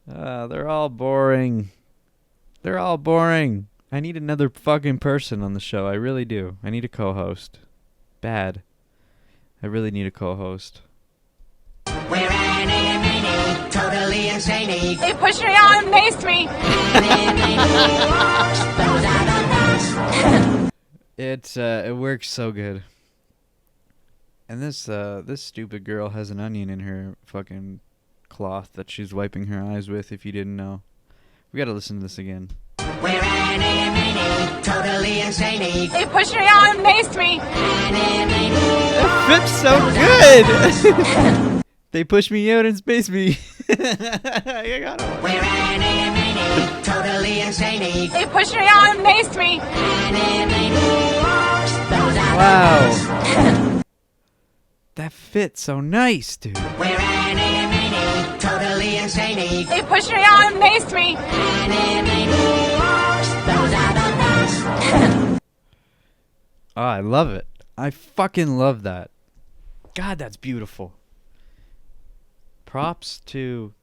They're all boring. They're all boring. I need another fucking person on the show. I really do. I need a co-host. Bad. I really need a co-host.
We're animated, totally insane.
They pushed me out and maced me.
It works so good. And this stupid girl has an onion in her fucking cloth that she's wiping her eyes with, if you didn't know. We gotta listen to this again.
We're animated, totally insane.
They pushed me out and maced me.
It fits so good! They pushed me out and spaced me. I got it.
We're animated, totally insane.
They pushed me out and maced me.
Wow. That fits so nice, dude.
We're animated, totally insane.
They pushed me out and maced me.
Oh, I love it. I fucking love that. God, that's beautiful. Props to...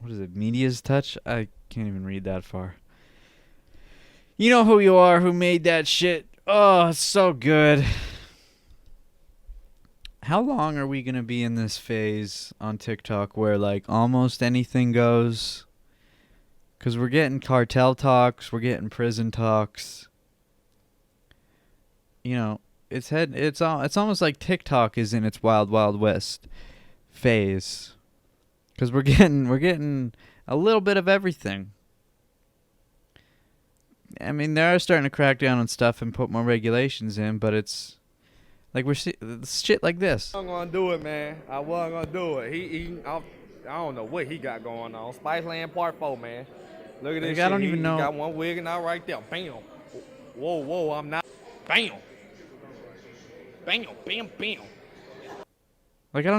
What is it? Media's Touch? I can't even read that far. You know who you are, who made that shit. Oh, it's so good. How long are we going to be in this phase on TikTok where, like, almost anything goes? Because we're getting cartel talks, we're getting prison talks. You know, it's almost like TikTok is in its wild, wild west phase. Because we're getting a little bit of everything. I mean, they are starting to crack down on stuff and put more regulations in, but it's like we're shit like this.
I wasn't gonna do it, man. I wasn't gonna do it. I don't know what he got going on. Spiceland Part 4, man. Look at this shit.
I don't even know.
He got one wig and out right there. Bam. Whoa, I'm not. Bam. Bam, bam, bam.
Like, I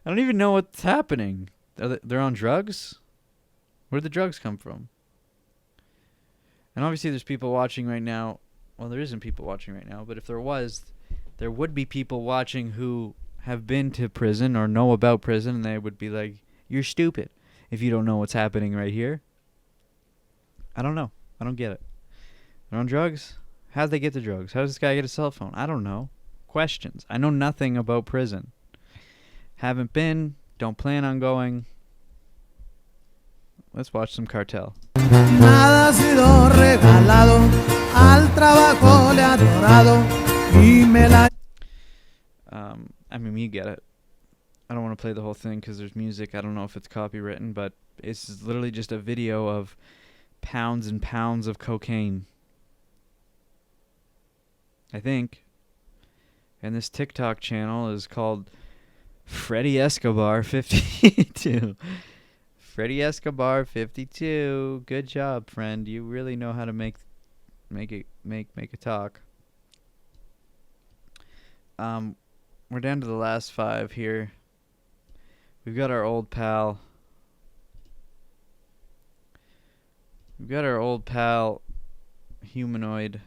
don't even know what's happening. They're on drugs? Where'd the drugs come from? And obviously there's people watching right now. Well, there isn't people watching right now, but if there was, there would be people watching who have been to prison or know about prison, and they would be like, you're stupid if you don't know what's happening right here. I don't know. I don't get it. They're on drugs? How'd they get the drugs? How does this guy get a cell phone? I don't know. Questions. I know nothing about prison. Haven't been. Don't plan on going. Let's watch some cartel.
Nada ha sido regalado, al trabajo le ha adorado y me la...
I mean, you get it. I don't want to play the whole thing because there's music. I don't know if it's copywritten, but it's literally just a video of pounds and pounds of cocaine. I think. And this TikTok channel is called Freddy Escobar 52. Freddy Escobar 52. Good job, friend. You really know how to make a talk. We're down to the last 5 here. We've got our old pal. Humanoid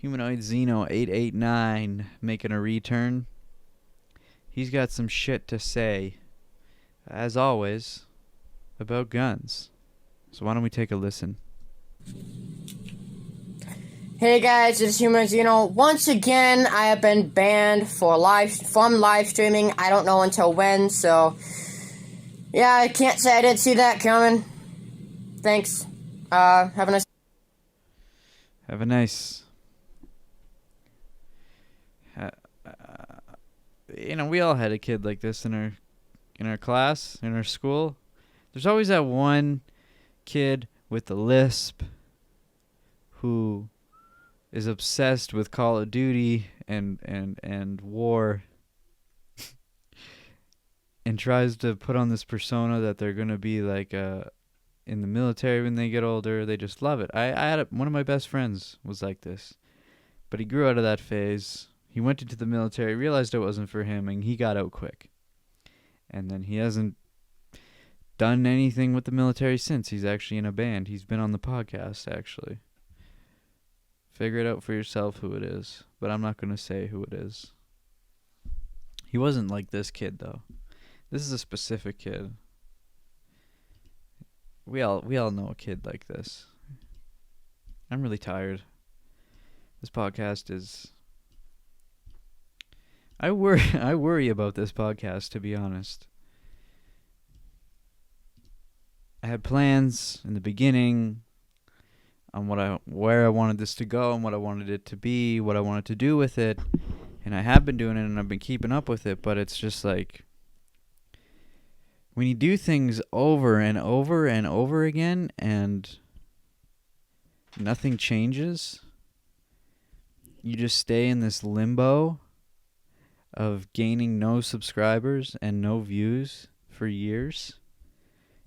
Xeno 889 making a return. He's got some shit to say, as always, about guns. So why don't we take a listen?
Hey guys, it's Human Xeno. Once again, I have been banned from live streaming. I don't know until when, so yeah, I can't say I didn't see that coming. Thanks. Have a nice.
Have a nice. We all had a kid like this in our class, in our school. There's always that one kid with the lisp who is obsessed with Call of Duty and war and tries to put on this persona that they're going to be like in the military when they get older. They just love it. I had one of my best friends was like this, but he grew out of that phase. He went into the military, realized it wasn't for him, and he got out quick. And then he hasn't done anything with the military since. He's actually in a band. He's been on the podcast, actually. Figure it out for yourself who it is, but I'm not going to say who it is. He wasn't like this kid, though. This is a specific kid. We all know a kid like this. I'm really tired. This podcast is... I worry about this podcast, to be honest. I had plans in the beginning on where I wanted this to go and what I wanted it to be, what I wanted to do with it, and I have been doing it and I've been keeping up with it, but it's just like when you do things over and over and over again and nothing changes, you just stay in this limbo of gaining no subscribers and no views for years,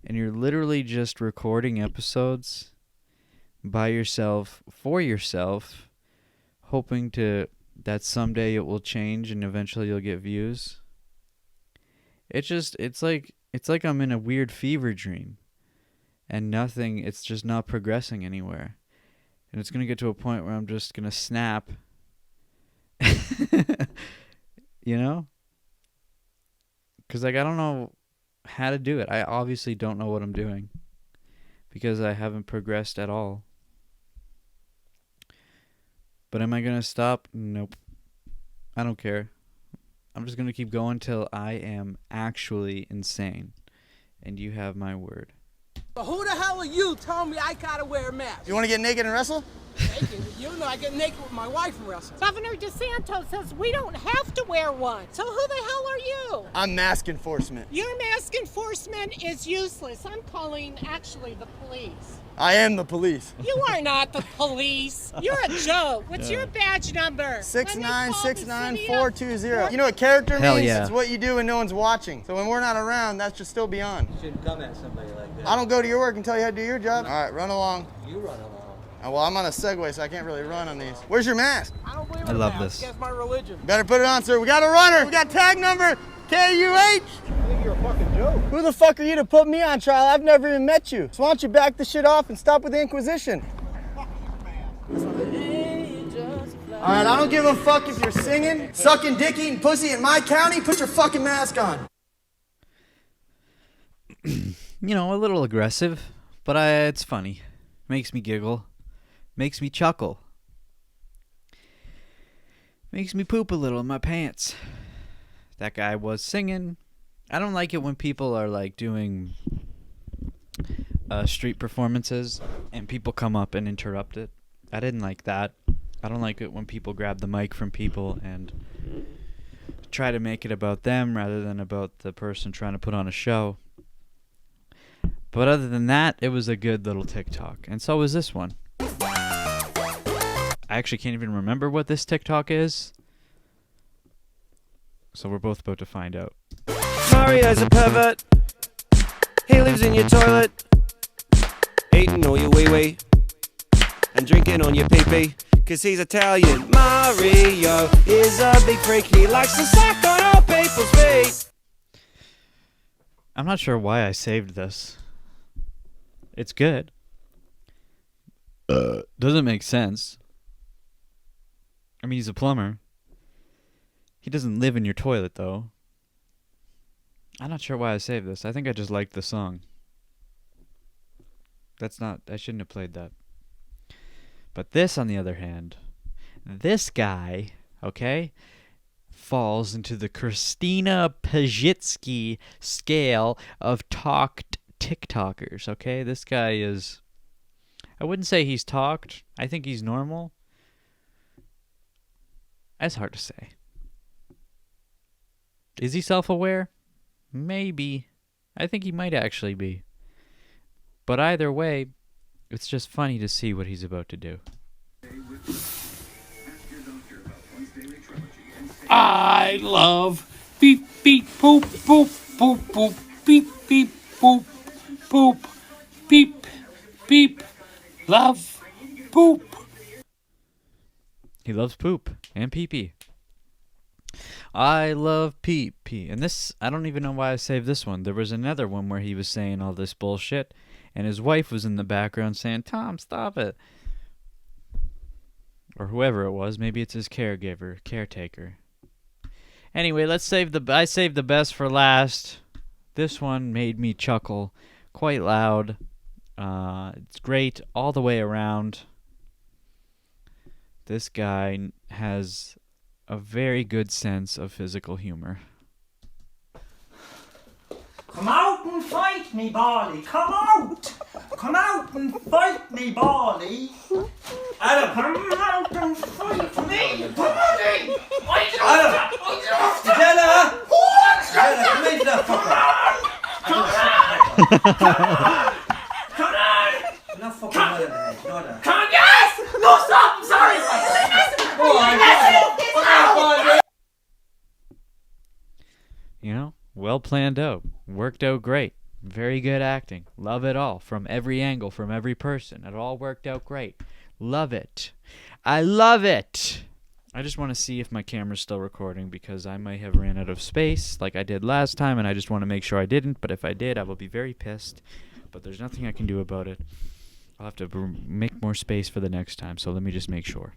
and you're literally just recording episodes by yourself, for yourself, hoping that someday it will change and eventually you'll get views. It's like I'm in a weird fever dream and it's just not progressing anywhere. And it's going to get to a point where I'm just going to snap. You know? Because I don't know how to do it. I obviously don't know what I'm doing because I haven't progressed at all. But am I going to stop? Nope. I don't care. I'm just going to keep going till I am actually insane. And you have my word.
But who the hell are you telling me I gotta wear a mask?
You want to get naked and wrestle?
Naked? You know I get naked with my wife and wrestle.
Governor DeSantis says we don't have to wear one. So who the hell are you?
I'm mask enforcement.
Your mask enforcement is useless. I'm calling actually the police.
I am the police.
You are not the police. You're a joke. What's your badge number?
6969420. You know what character
Hell
means?
yeah.
It's what you do when no one's watching. So when we're not around, that should still be on.
You shouldn't come at somebody like that.
I don't go to your work and tell you how to do your job. All right, run along.
You run along.
Oh, well, I'm on a Segway, so I can't really run on these. Where's your mask?
I don't believe
I
in
love
masks.
this.
That's my religion.
Better put it on, sir. We got a runner. We got tag number KUH.
I think you're a fucking joke.
Who the fuck are you to put me on trial? I've never even met you. So why don't you back this shit off and stop with the Inquisition? All right, I don't give a fuck if you're singing, sucking dick, eating pussy in my county. Put your fucking mask on.
A little aggressive, but it's funny. Makes me giggle. Makes me chuckle. Makes me poop a little in my pants. That guy was singing. I don't like it when people are like doing street performances and people come up and interrupt it. I didn't like that. I don't like it when people grab the mic from people and try to make it about them rather than about the person trying to put on a show. But other than that, it was a good little TikTok. And so was this one. I actually can't even remember what this TikTok is. So we're both about to find out.
Mario's a pervert. He lives in your toilet, eating all your wee-wee and drinking on your pee-pee, 'cause he's Italian. Mario is a big freak. He likes to suck on all people's feet.
I'm not sure why I saved this. It's good. Doesn't make sense. I mean, he's a plumber. He doesn't live in your toilet, though. I'm not sure why I saved this. I think I just liked the song. I shouldn't have played that. But this, on the other hand, this guy, okay, falls into the Christina Pajitsky scale of talked TikTokers, okay? This guy is, I wouldn't say he's talked. I think he's normal. That's hard to say. Is he self-aware? Maybe. I think he might actually be. But either way, it's just funny to see what he's about to do.
I love beep beep boop boop boop boop beep beep boop boop beep beep love poop.
He loves poop and pee-pee. I love pee-pee. And this, I don't even know why I saved this one. There was another one where he was saying all this bullshit, and his wife was in the background saying, Tom, stop it. Or whoever it was. Maybe it's his caretaker. Anyway, I saved the best for last. This one made me chuckle quite loud. It's great all the way around. This guy has a very good sense of physical humor.
Come out and fight me, Barley. Come out! Come out and fight me, Barley. Adam, come out and fight me, Barley. Adam, Stella. Stella, come in there, fucker. Come on! Not fucking mother, come on, yes! No, stop! I'm sorry!
You know, well planned out. Worked out great. Very good acting. Love it all. From every angle, from every person. It all worked out great. Love it. I love it! I just want to see if my camera's still recording because I might have ran out of space like I did last time, and I just want to make sure I didn't. But if I did, I will be very pissed. But there's nothing I can do about it. I'll have to make more space for the next time, so let me just make sure.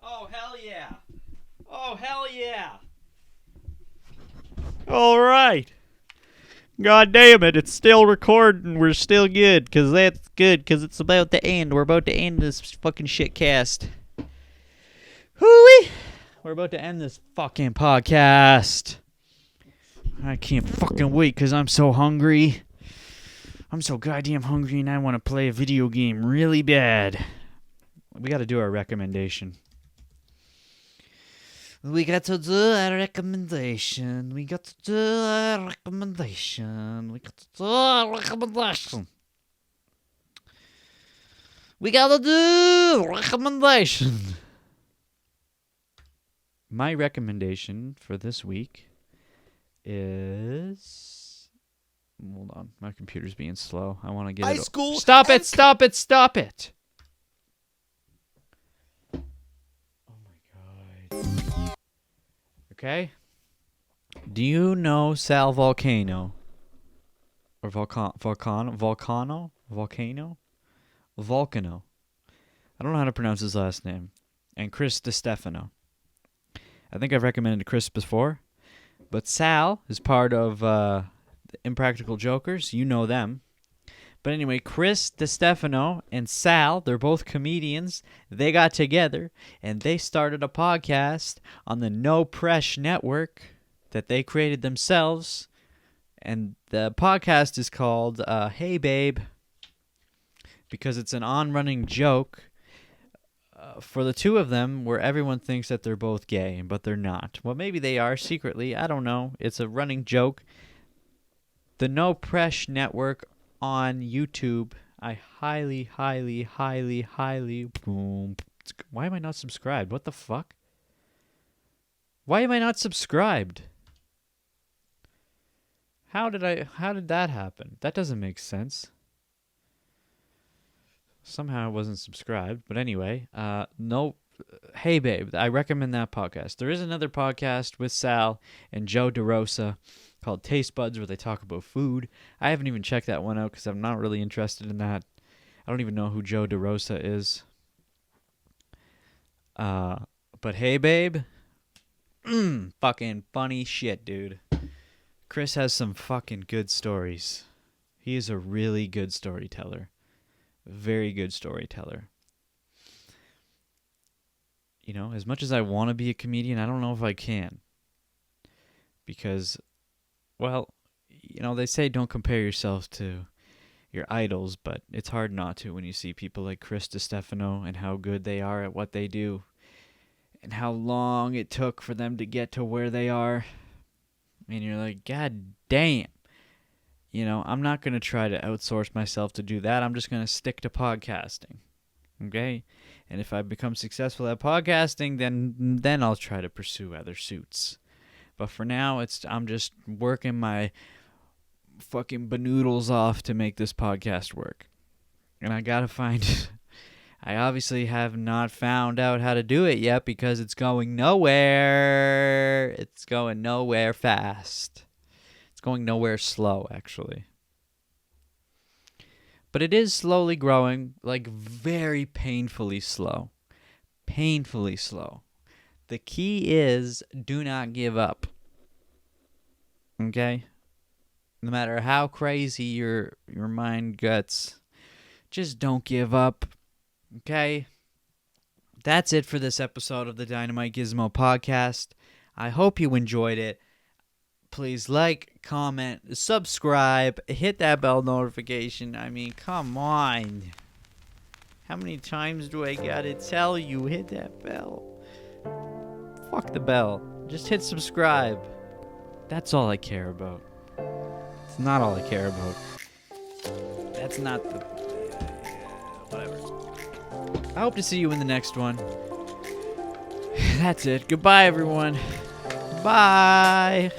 Oh, hell yeah. Oh, hell yeah. All right. God damn it, it's still recording. We're still good, because that's good, because it's about to end. We're about to end this fucking shitcast. Hooey! We're about to end this fucking podcast. I can't fucking wait, because I'm so hungry. I'm so goddamn hungry, and I want to play a video game really bad. We got to do our recommendation. We got to do a recommendation. We got to do a recommendation. We got to do a recommendation. We got to do a recommendation. My recommendation for this week is... Hold on. My computer's being slow. I want to get
High
it...
school
Stop it! Stop it! Stop it! Okay? Do you know Sal Volcano? Or Volcano? Volcano? I don't know how to pronounce his last name. And Chris DiStefano. I think I've recommended Chris before. But Sal is part of the Impractical Jokers. You know them. But anyway, Chris DiStefano and Sal, they're both comedians. They got together and they started a podcast on the No Press Network that they created themselves. And the podcast is called Hey Babe, because it's an on-running joke for the two of them where everyone thinks that they're both gay, but they're not. Well, maybe they are secretly. I don't know. It's a running joke. The No Press Network on YouTube. I highly... Boom. Why am I not subscribed? What the fuck? Why am I not subscribed? How did that happen? That doesn't make sense. Somehow I wasn't subscribed. But anyway, no... Hey Babe, I recommend that podcast. There is another podcast with Sal and Joe DeRosa called Taste Buds, where they talk about food. I haven't even checked that one out because I'm not really interested in that. I don't even know who Joe DeRosa is. But hey, babe. Fucking funny shit, dude. Chris has some fucking good stories. He is a really good storyteller. Very good storyteller. You know, as much as I want to be a comedian, I don't know if I can. Because, well, you know, they say don't compare yourself to your idols, but it's hard not to when you see people like Chris DiStefano and how good they are at what they do and how long it took for them to get to where they are. And you're like, God damn. You know, I'm not going to try to outsource myself to do that. I'm just going to stick to podcasting. Okay? And if I become successful at podcasting, then I'll try to pursue other suits. But for now, I'm just working my fucking banoodles off to make this podcast work. And I gotta find... I obviously have not found out how to do it yet because it's going nowhere. It's going nowhere fast. It's going nowhere slow, actually. But it is slowly growing, like very painfully slow. Painfully slow. The key is do not give up. Okay? No matter how crazy your mind gets, just don't give up. Okay? That's it for this episode of the Dynamite Gizmo podcast. I hope you enjoyed it. Please like, comment, subscribe, hit that bell notification. I mean, come on. How many times do I gotta tell you? Hit that bell. Fuck the bell. Just hit subscribe. That's all I care about. It's not all I care about. That's not the... whatever. I hope to see you in the next one. That's it. Goodbye, everyone. Bye.